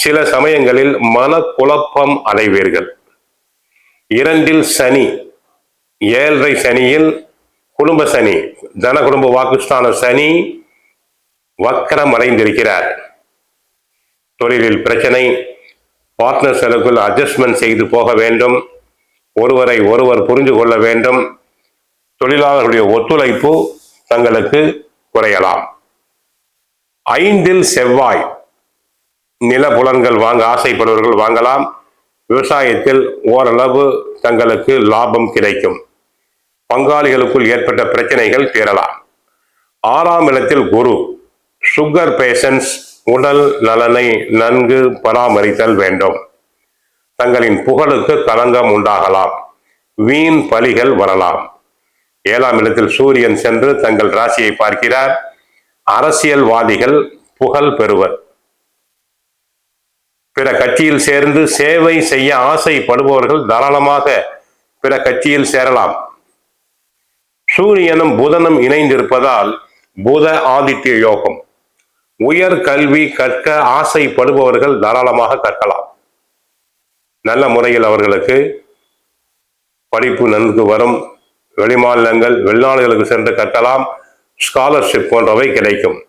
சில சமயங்களில் மனக்குழப்பம் அடைவீர்கள். 2 சனி, 7 சனியில் குடும்ப சனி, தன குடும்ப வாக்குஸ்தான சனி வக்கரம் அடைந்திருக்கிறார். தொழிலில் பிரச்சனை, பார்ட்னர்களுக்குள் அட்ஜஸ்ட்மெண்ட் செய்து போக வேண்டும். ஒருவரை ஒருவர் புரிந்து கொள்ள வேண்டும். தொழிலாளர்களுடைய ஒத்துழைப்பு தங்களுக்கு குறையலாம். 5 செவ்வாய், நிலப்புலன்கள் வாங்க ஆசைப்படுவர்கள் வாங்கலாம். விவசாயத்தில் ஓரளவு தங்களுக்கு லாபம் கிடைக்கும். பங்காளிகளுக்குள் ஏற்பட்ட பிரச்சனைகள் தீரலாம். 6ஆம் இடத்தில் குரு, சுகர் பேஷன்ஸ், உடல் நலனை நன்கு பராமரித்தல் வேண்டும். தங்களின் புகழுக்கு களங்கம் உண்டாகலாம். வீண் பலிகள் வரலாம். 7ஆம் இடத்தில் சூரியன் சென்று தங்கள் ராசியை பார்க்கிறார். அரசியல்வாதிகள் புகழ் பெறுவர். பிற கட்சியில் சேர்ந்து சேவை செய்ய ஆசைப்படுபவர்கள் தாராளமாக பிற கட்சியில் சேரலாம். சூரியனும் புதனும் இணைந்திருப்பதால் புத ஆதித்ய யோகம். உயர் கல்வி கற்க ஆசைப்படுபவர்கள் தாராளமாக கற்கலாம். நல்ல முறையில் அவர்களுக்கு படிப்பு நன்கு வரும். வெளிமாநிலங்கள் வெளிநாடுகளுக்கு சென்று கற்கலாம். ஸ்காலர்ஷிப் போன்றவை கிடைக்கும்.